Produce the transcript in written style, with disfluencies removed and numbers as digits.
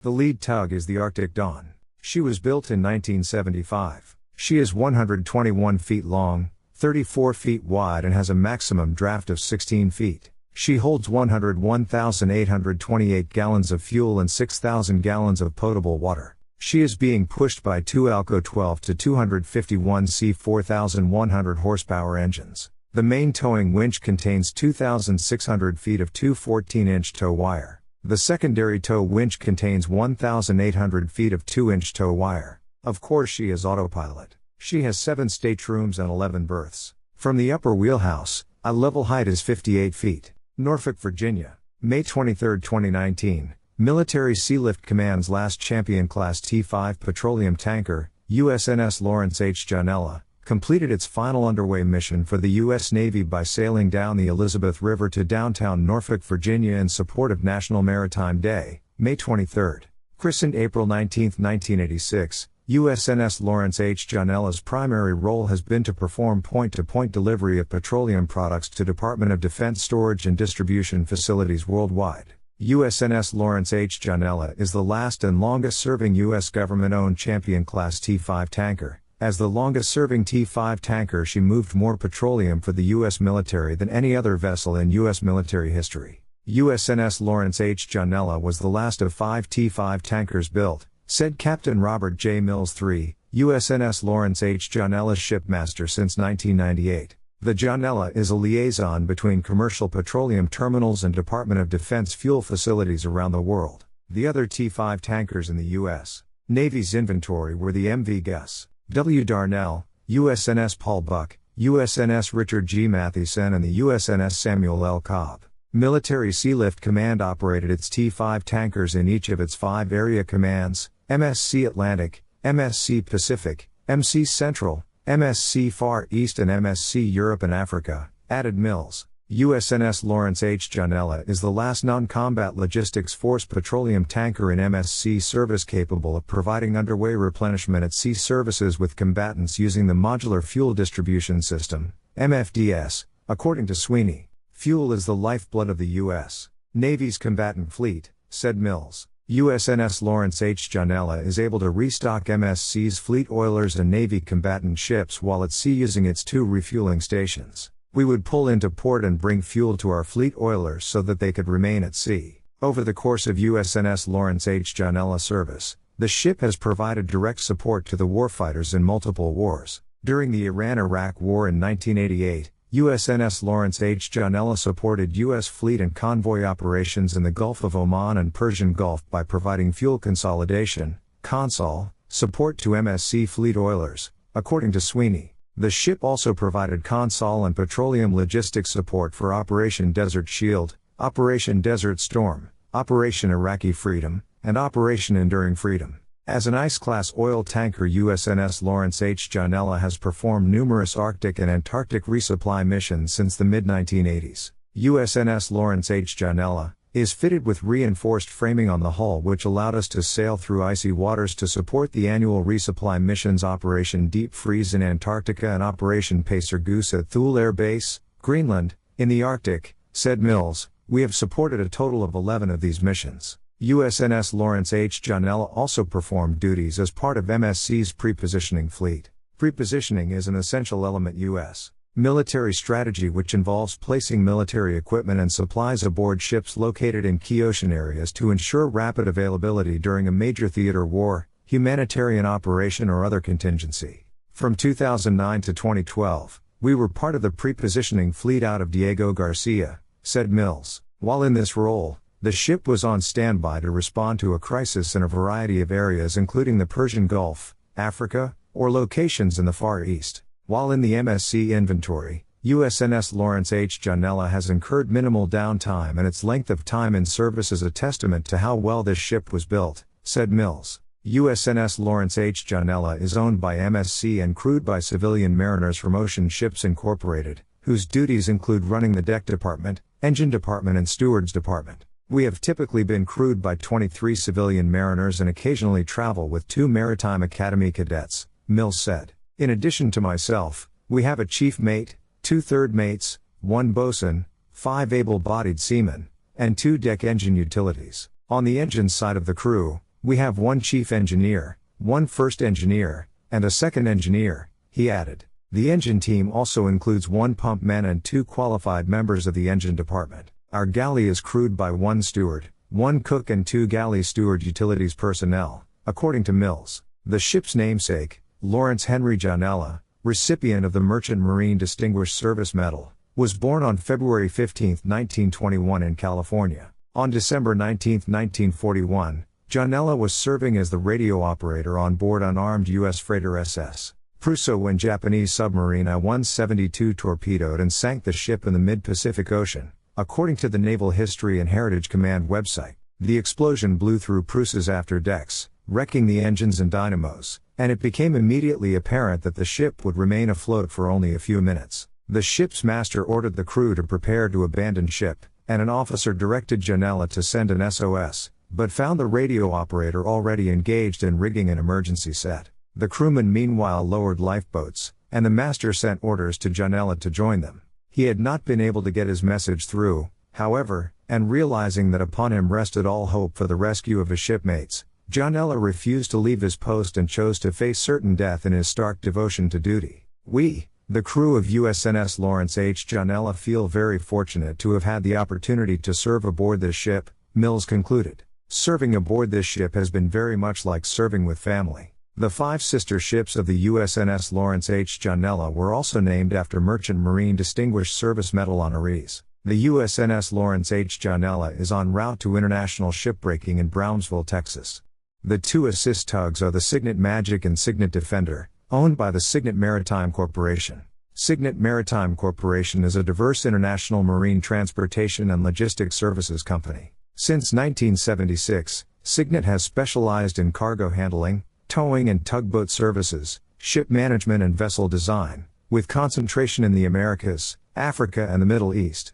The lead tug is the Arctic Dawn. She was built in 1975. She is 121 feet long, 34 feet wide and has a maximum draft of 16 feet. She holds 101,828 gallons of fuel and 6,000 gallons of potable water. She is being pushed by two Alco 12 to 251 C 4,100 horsepower engines. The main towing winch contains 2,600 feet of 2 14-inch tow wire. The secondary tow winch contains 1,800 feet of 2-inch tow wire. Of course she is autopilot. She has 7 staterooms and 11 berths. From the upper wheelhouse, a level height is 58 feet. Norfolk, Virginia. May 23, 2019. Military Sealift Command's last Champion Class T5 petroleum tanker, USNS Lawrence H. Janella, completed its final underway mission for the U.S. Navy by sailing down the Elizabeth River to downtown Norfolk, Virginia in support of National Maritime Day, May 23. Christened April 19, 1986, USNS Lawrence H. Janella's primary role has been to perform point-to-point delivery of petroleum products to Department of Defense storage and distribution facilities worldwide. USNS Lawrence H. Janella is the last and longest-serving U.S. government-owned Champion Class T5 tanker. As the longest-serving T5 tanker, she moved more petroleum for the U.S. military than any other vessel in U.S. military history. USNS Lawrence H. Janella was the last of 5 T5 tankers built, said Captain Robert J. Mills III, USNS Lawrence H. Janella's shipmaster since 1998. The Janella is a liaison between commercial petroleum terminals and Department of Defense fuel facilities around the world. The other T5 tankers in the U.S. Navy's inventory were the MV Gus W. Darnell, USNS Paul Buck, USNS Richard G. Mathieson and the USNS Samuel L. Cobb. Military Sealift Command operated its T5 tankers in each of its 5 area commands, MSC Atlantic, MSC Pacific, MC Central, MSC Far East and MSC Europe and Africa, added Mills. USNS Lawrence H. Janella is the last non-combat logistics force petroleum tanker in MSC service capable of providing underway replenishment at sea services with combatants using the Modular Fuel Distribution System, MFDS, according to Sweeney. Fuel is the lifeblood of the U.S. Navy's combatant fleet, said Mills. USNS Lawrence H. Janella is able to restock MSC's fleet oilers and Navy combatant ships while at sea using its 2 refueling stations. We would pull into port and bring fuel to our fleet oilers so that they could remain at sea. Over the course of USNS Lawrence H. Janella service, the ship has provided direct support to the warfighters in multiple wars. During the Iran-Iraq War in 1988, USNS Lawrence H. Janella supported U.S. fleet and convoy operations in the Gulf of Oman and Persian Gulf by providing fuel consolidation, consol, support to MSC fleet oilers, according to Sweeney. The ship also provided consol and petroleum logistics support for Operation Desert Shield, Operation Desert Storm, Operation Iraqi Freedom, and Operation Enduring Freedom. As an ice-class oil tanker, USNS Lawrence H. Janella has performed numerous Arctic and Antarctic resupply missions since the mid-1980s. USNS Lawrence H. Janella is fitted with reinforced framing on the hull, which allowed us to sail through icy waters to support the annual resupply missions Operation Deep Freeze in Antarctica and Operation Pacer Goose at Thule Air Base, Greenland. In the Arctic, said Mills, we have supported a total of 11 of these missions. USNS Lawrence H. Janella also performed duties as part of MSC's prepositioning fleet. Prepositioning is an essential element U.S. military strategy which involves placing military equipment and supplies aboard ships located in key ocean areas to ensure rapid availability during a major theater war, humanitarian operation or other contingency. From 2009 to 2012, we were part of the prepositioning fleet out of Diego Garcia, said Mills. While in this role, the ship was on standby to respond to a crisis in a variety of areas including the Persian Gulf, Africa, or locations in the Far East. While in the MSC inventory, USNS Lawrence H. Janella has incurred minimal downtime, and its length of time in service is a testament to how well this ship was built, said Mills. USNS Lawrence H. Janella is owned by MSC and crewed by civilian mariners from Ocean Ships Incorporated, whose duties include running the deck department, engine department and steward's department. We have typically been crewed by 23 civilian mariners and occasionally travel with 2 Maritime Academy cadets, Mills said. In addition to myself, we have a chief mate, 2 third mates, 1 bosun, 5 able-bodied seamen, and 2 deck engine utilities. On the engine side of the crew, "We have one chief engineer, one first engineer, and a second engineer," he added. "The engine team also includes one pump man and 2 qualified members of the engine department. Our galley is crewed by 1 steward, 1 cook and 2 galley steward utilities personnel," according to Mills. The ship's namesake, Lawrence Henry Janella, recipient of the Merchant Marine Distinguished Service Medal, was born on February 15, 1921 in California. On December 19, 1941, Janella was serving as the radio operator on board unarmed U.S. freighter SS Prusso when Japanese submarine I-172 torpedoed and sank the ship in the mid-Pacific Ocean, according to the Naval History and Heritage Command website. The explosion blew through Prusso's afterdecks, wrecking the engines and dynamos, and it became immediately apparent that the ship would remain afloat for only a few minutes. The ship's master ordered the crew to prepare to abandon ship, and an officer directed Janella to send an SOS, but found the radio operator already engaged in rigging an emergency set. The crewmen meanwhile lowered lifeboats, and the master sent orders to Janella to join them. He had not been able to get his message through, however, and realizing that upon him rested all hope for the rescue of his shipmates, Janella refused to leave his post and chose to face certain death in his stark devotion to duty. "We, the crew of USNS Lawrence H. Janella, feel very fortunate to have had the opportunity to serve aboard this ship," Mills concluded. "Serving aboard this ship has been very much like serving with family." The 5 sister ships of the USNS Lawrence H. Janella were also named after Merchant Marine Distinguished Service Medal honorees. The USNS Lawrence H. Janella is en route to international shipbreaking in Brownsville, Texas. The 2 assist tugs are the Signet Magic and Signet Defender, owned by the Signet Maritime Corporation. Signet Maritime Corporation is a diverse international marine transportation and logistics services company. Since 1976, Signet has specialized in cargo handling, towing and tugboat services, ship management and vessel design, with concentration in the Americas, Africa and the Middle East.